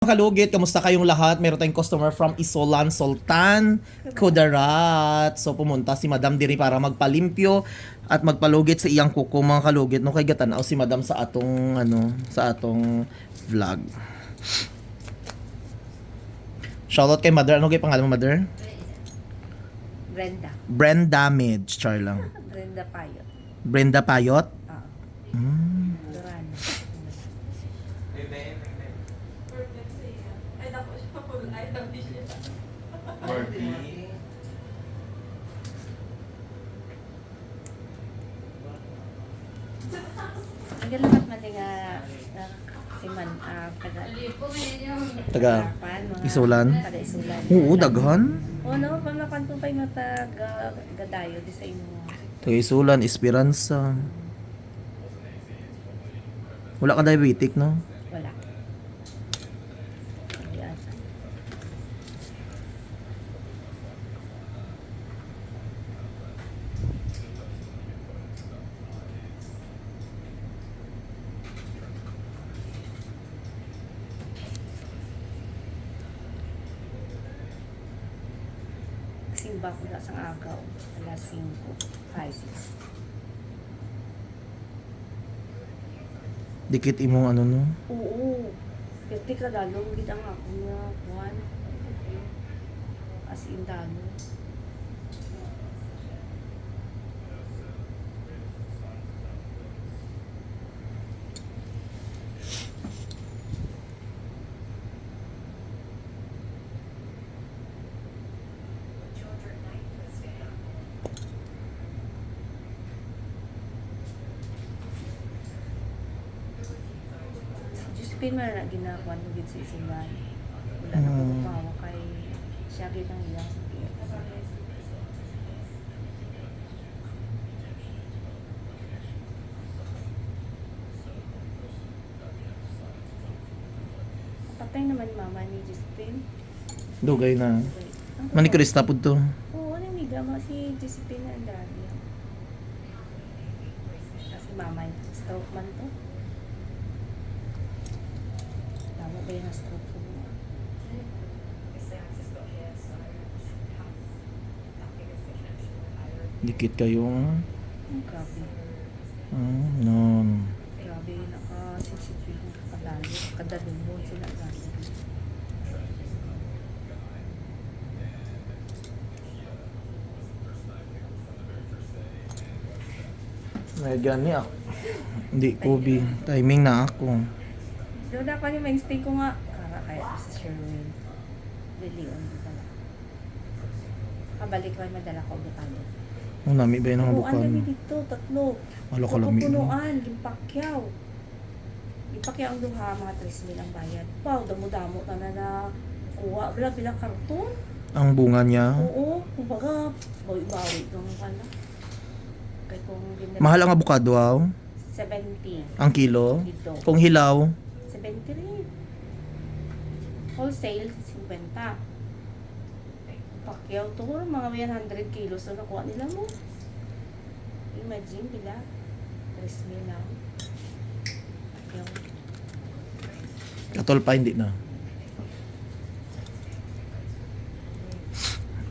Kalugit, kamusta kayong lahat? Meron tayong customer from Isolan, Sultan, Kudarat. So pumunta si Madam diri para magpalimpyo at magpalugit sa iyang kuko mga kalugit. No kay gatanaw si Madam sa atong sa atong vlog. Shoutout kay Mother. Ano kay pangalan mo, Mother? Brenda. Brand Damage, char lang. Brenda Payot. Brenda Payot. Duran. Ang galamat man din nga si Man, taga Taga Harapan, mga Isulan? Taga Isulan. Oo, daghan. O no, pamakan po pa yung taga Gadayo di sa inyo. Taga Isulan, Esperanza. Wala ka diabetic, no? Wala. Ayan. Simba ko na sa agaw. Alas 5. 5, 6. Dikit imong ano, no? Oo. Kasi kadalong gid ang ako nga kuan. As in dalo. Josephine man na ginakuan mo gid sa Isulan. Wala na ko pawa kay siya gid ang iyang sakit. Patay naman mama ni Josephine. Dugay na. Ang Manikurista pud to. Oo, ano may gama si Josephine Andrade. Kasi mama, stroke man to. Tama ba yung stroke ko? Dikit kayo. Grabe. No. Grabe, naka-sensitive ng kadalo. Kadalumon sila gano'n. May gani ako. Hindi ko bi. Timing na ako. Doon ako yung may stay ko nga. Kara kaya sa Sherwin. Lilion ko pala. Kabalik ko ay madala ko butado. Oh, nami ba yun ang Punuan kami bukan? dito, tatlo. Wala ka lami. Punuan, gimpakyaw. Gimpakyaw ang duha, mga 3,000 ang bayad. Pau, damo-damo na kuha. Wala bilang karton. Ang bunga niya. Oo, kumbaga, bawi-bawi kung ano. Kaya kung Mahal ang abukado, wow. 70 Ang kilo. dito. Kung hilaw, 70 rin. Wholesale, 50. Pakyaw to, mga 100 kilos na nakuha nila mo. Imagine, bila. 3,000 lang. Pakyaw. katol pa hindi na.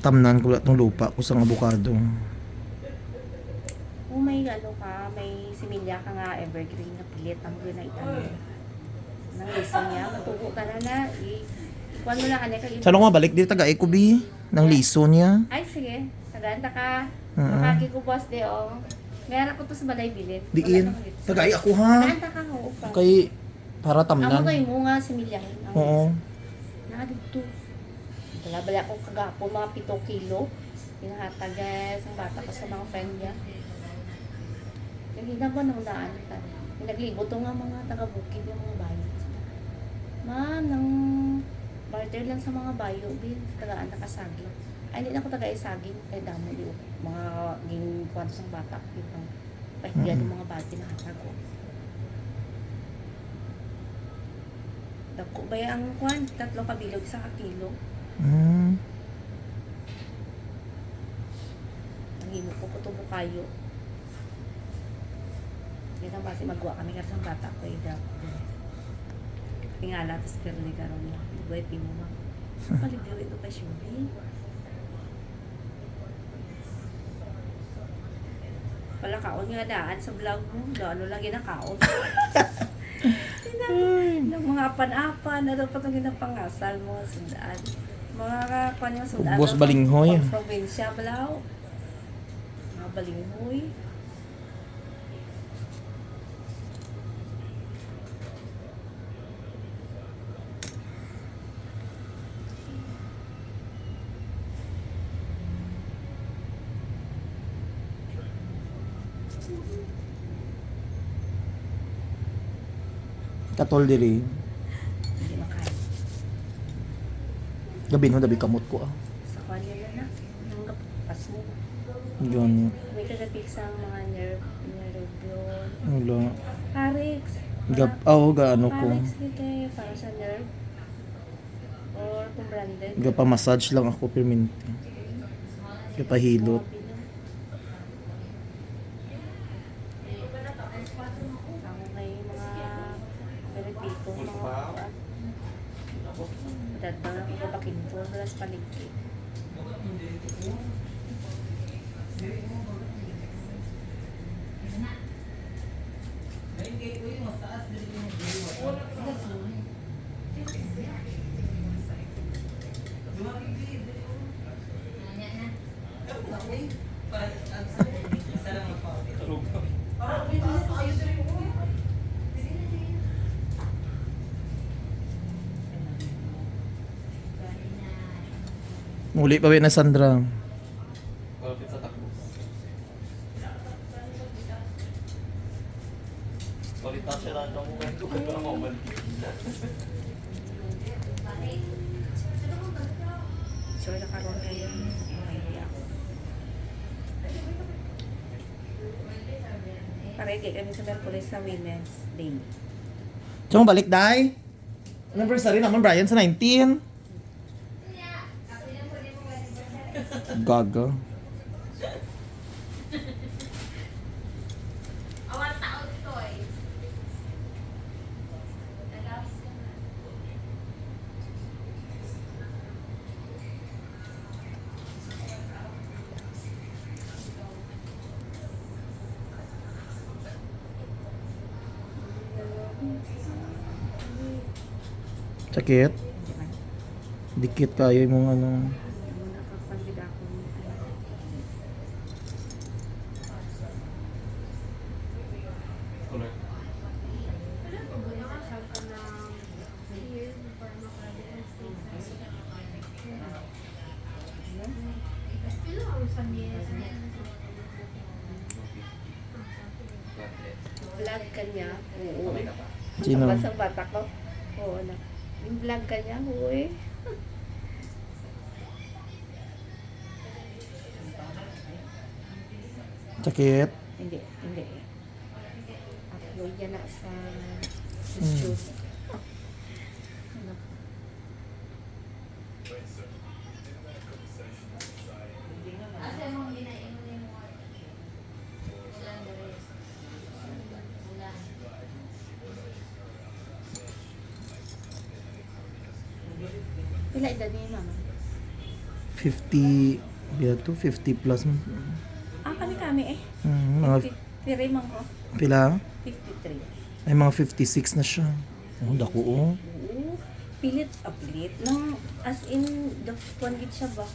Tamnan ko lang itong lupa ko sa abukado. Kung may ano ka, may similya ka nga, evergreen na pilit, ang na itanong. Nang lisa niya, matugo ka na. Ikuan mo lang, kaya Saan ako mabalik? Dito taga Ecobi. Nang liso niya. Ay, sige. Saganda ka. Oo. Makaki ko boss de, oh. Meron ko to sa balay bilit. Diin. Taga ako ha. Saganda ka, ho. Kay para Amo tamnan. kayo mo nga similyahin. Oo. Nakadito. Bala-bala ko kagapon, mga 7 kilo. Pinahatag ang bata ko sa mga friend niya. Nagina ba nang daan? Naglibo to nga mga taga-bukid yung mga bayo. Ma'am, nang barter lang sa mga bayo, bin, tagaan nakasaging. Ay, hindi na ako taga-isaging. Ay, damo yung mga ging kwantos ng bata. Yung pahigian ng mga bati na hatag ko. Dako ba ang kwan? 3 kabilog sa kilo. Mm. Nangimo ko tubo kayo. Yan ang base magwa kami kasi ng bata ko. tingala, tapos pero ni karon na. Dugay pimo ma. Paligyo ito kay Shuri. Pala kaon nga daan sa vlog mo. Ano lang ginakaon. Ng mga apan-apan, ano pa itong ginapangasal mo, sundaan. Mga kakuan yung sundaan. Ubos balinghoy. Pang probinsya, balaw. Mga balinghoy. Katol diri. Hindi makain. Gabi no, dabi kamot ko ah. Sa kanya na na. Nanggap pas mo. Yun. May kagapik sa mga nerve yun. Wala. Parix. Gaano ko. Parix dito eh. Para sa nerve. Or kung branded. Gapa-massage lang ako permanente. Gapahilot. Ako may mga beripito, mga kuwan. Dadang ako babakin po, walas paligid. Muli pa na Sandra. Malapit sa takbo. Balita siya lang ako kung ito ka ako balik. Sure na karoon kayo. Hindi ako. Parege kami sa Merkulis sa Women's Day. Tsaka balik, Day. Anniversary naman, Brian, sa 19. Gaga. Sakit. Dikit kayo yung ano. Muna kapag ako. Correct. Vlog ka niya. Oo. Kamay ka pa. Sino? Ang basang bata ko. Oo na. Yung vlog ka niya, uy. Sakit. Hindi. Upload niya na sa YouTube. Ano? Pila edad niya yung mama? 50, yeah, to 50 plus. Kami eh. Mga 53 man ko. pila? 53. Ay mga 56 na siya. Oh, dako oh. Oo. Pilit. Pilit. Nang as in, dakuan git siya ba?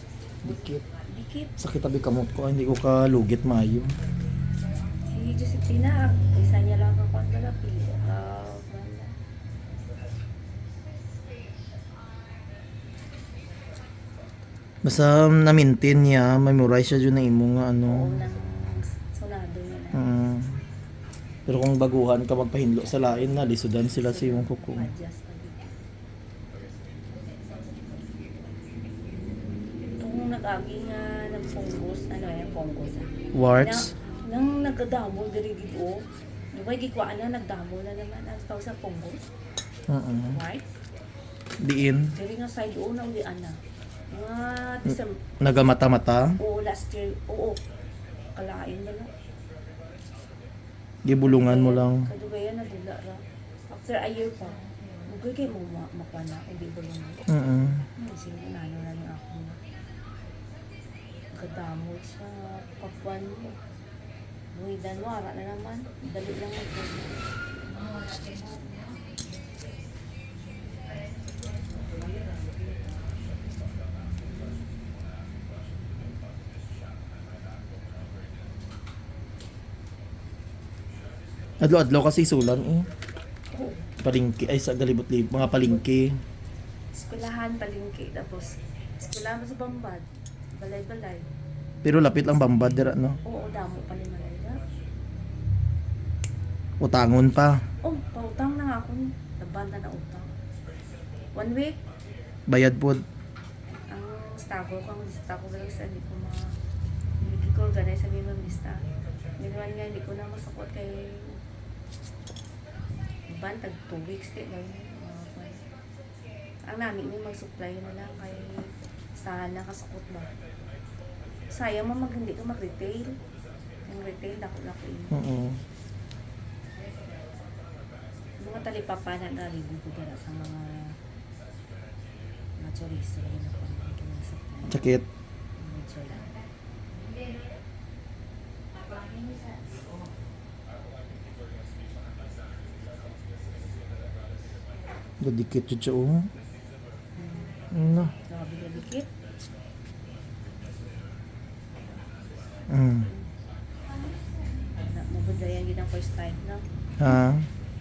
Dikit. Dikit. Sakit tabi kamot ko, hindi ko kalugit maayo. Si Josepina, isa niya lang ako ang dala. Pilit. Basta na-maintain niya, memorize siya dyan ng imo nga ano. Oo, nang sonado niya na. Pero kung baguhan ka magpahinlo sa lain na, lisudan sila sa iyong kuko. Adjust pa dito. Itong nag-agi nga nag-fungus, ano yan, fungus. Warts. Nang nagdamo, dirigid o. Di ba, gikwaan na, nagdamo na naman ang tawag sa fungus. Right? Diin. Diri nga side o na ulian na. Mga December. Nagamata-mata. Oo, last year. Oo. Kalain na na. Gibulungan mo lang. Kadugayan na dula ra. After a year pa. Mugay kayo mo makwana, hindi ko lang. Sige, nano na niya ako na. Kadamot siya, kapuan mo. Buhidan mo, ara na naman. Dali lang ako. Adlaw-adlaw kasi isulan eh. Oo. Palingki, ay sa galibot-libot, mga palingki. Eskwelahan, palingki. Tapos, eskwelahan sa Bambad. Balay-balay. Pero lapit lang Bambad dira no. Oo, damo pa ni Malaya. Utangon pa. Oh, pautang na nga ako. Nabanda na utang. 1 week, Bayad pod. ang stago ko, ang lista ko lang sa hindi ko hindi ko organize sa mga lista. Minuan nga, hindi ko na masakot kay ban, tag 2 weeks, di ba? Ang namin may mag-supply na lang kay sana kasakot ba. Sayang mo hindi ka mag-retail. Yung retail, dako-dako yun. Oo. Mga talipapa na narinig ko dala sa mga chorizo rin na pang-supply. Sakit. Medyo lang. Gadikit jud siya oh. No. Grabe na dikit. Mabudayan yun ang first time, no? Ha?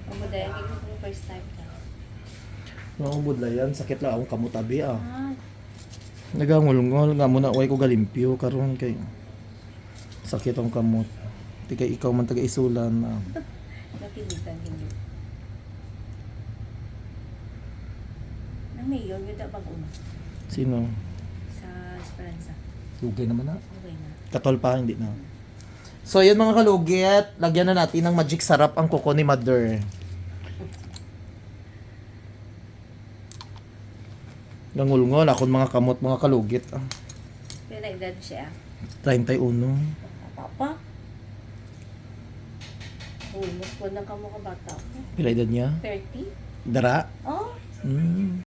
Mabudayan yun ang first time ka. Naubod la yan, sakit lang akong kamutabi ah. Ah, Nagangulngol nga muna way ko galimpyo karon kay sakit ang kamot. Di kay ikaw man taga isulan na. napilitan hindi. Nang mayor, yun na pag-una Sino? sa Esperanza. Lugay naman na. Okay na. Katol pa hindi na. So yun mga kalugit, lagyan na natin ng magic sarap ang kuko ni Mother. Gangulngol akong mga kamot mga kalugit. Ah. Kaya na-edad siya. 31. Papa? Uy, mas ko na ka mo ka bata. Pila edad niya? 30? Dara? Oh, Mm.